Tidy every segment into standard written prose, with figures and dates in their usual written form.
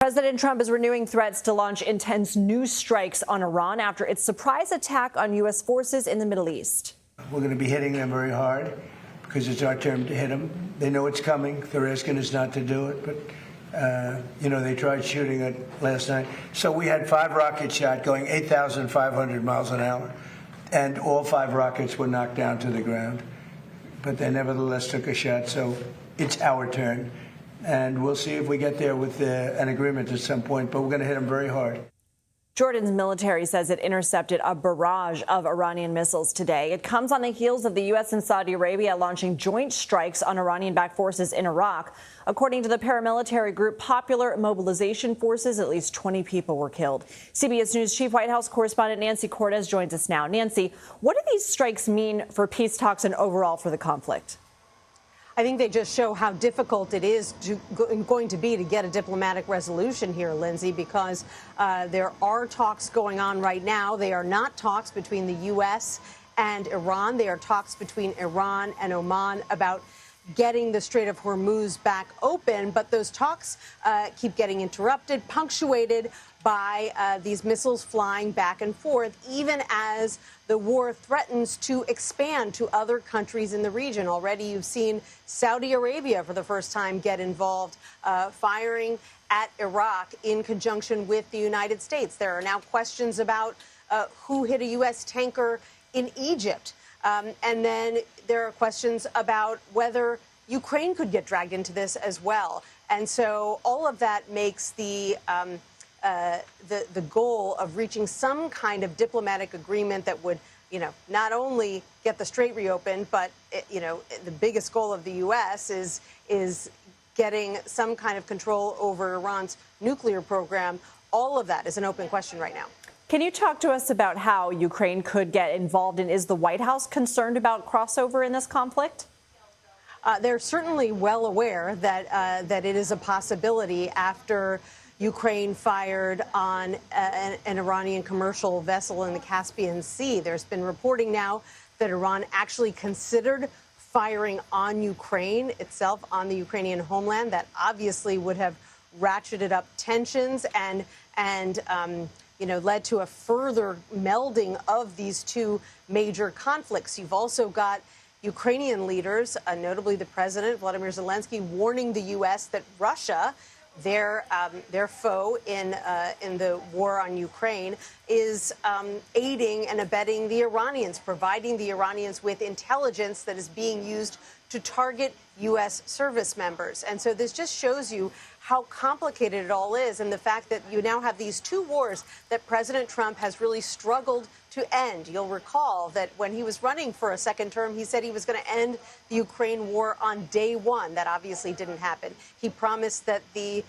President Trump is renewing threats to launch intense new strikes on Iran after its surprise attack on U.S. forces in the Middle East. We're going to be hitting them very hard because it's our turn to hit them. They know it's coming. They're asking us not to do it, but they tried shooting it last night. So we had 5 rockets shot going 8,500 miles an hour, and all 5 rockets were knocked down to the ground. But they nevertheless took a shot, so it's our turn. And we'll see if we get there with an agreement at some point, but we're going to hit them very hard. Jordan's military says it intercepted a barrage of Iranian missiles today. It comes on the heels of the U.S. and Saudi Arabia launching joint strikes on Iranian-backed forces in Iraq. According to the paramilitary group Popular Mobilization Forces, at least 20 people were killed. CBS News Chief White House correspondent Nancy Cortez joins us now. Nancy, what do these strikes mean for peace talks and overall for the conflict? I think they just show how difficult it is going to be to get a diplomatic resolution here, Lindsay, because there are talks going on right now. They are not talks between the U.S. and Iran. They are talks between Iran and Oman about getting the Strait of Hormuz back open. But those talks keep getting interrupted, punctuated by these missiles flying back and forth, even as the war threatens to expand to other countries in the region. Already you've seen Saudi Arabia for the first time get involved, firing at Iraq in conjunction with the United States. There are now questions about who hit a U.S. tanker in Egypt. And then there are questions about whether Ukraine could get dragged into this as well. And so all of that makes the goal of reaching some kind of diplomatic agreement that would, not only get the strait reopened, but, the biggest goal of the U.S. is getting some kind of control over Iran's nuclear program. All of that is an open question right now. Can you talk to us about how Ukraine could get involved, and is the White House concerned about crossover in this conflict? They're certainly well aware that it is a possibility after Ukraine fired on an Iranian commercial vessel in the Caspian Sea. There's been reporting now that Iran actually considered firing on Ukraine itself, on the Ukrainian homeland. That obviously would have ratcheted up tensions and led to a further melding of these two major conflicts. You've also got Ukrainian leaders, notably the president, Vladimir Zelensky, warning the U.S. that Russia, their foe in the war on Ukraine, is aiding and abetting the Iranians, providing the Iranians with intelligence that is being used to target U.S. service members. And so this just shows you how complicated it all is, and the fact that you now have these two wars that President Trump has really struggled to end. You'll recall that when he was running for a second term, he said he was going to end the Ukraine war on day one. That obviously didn't happen. He promised that the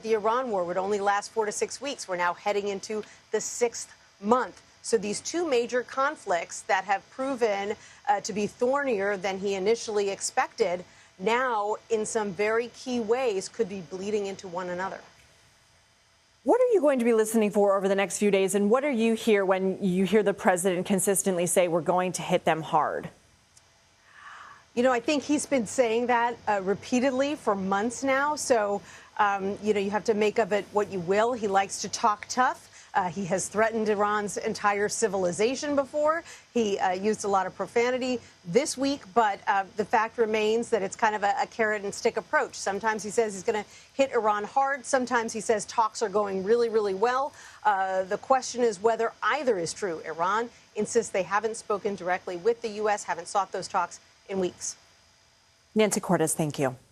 Iran war would only last 4 to 6 weeks. We're now heading into the 6th month. So these two major conflicts that have proven to be thornier than he initially expected now, in some very key ways, could be bleeding into one another. What are you going to be listening for over the next few days, and what do you hear when you hear the president consistently say we're going to hit them hard? I think he's been saying that repeatedly for months now. So, you have to make of it what you will. He likes to talk tough. He has threatened Iran's entire civilization before. He used a lot of profanity this week, but the fact remains that it's kind of a carrot and stick approach. Sometimes he says he's going to hit Iran hard. Sometimes he says talks are going really, really well. The question is whether either is true. Iran insists they haven't spoken directly with the U.S., haven't sought those talks in weeks. Nancy Cortez, thank you.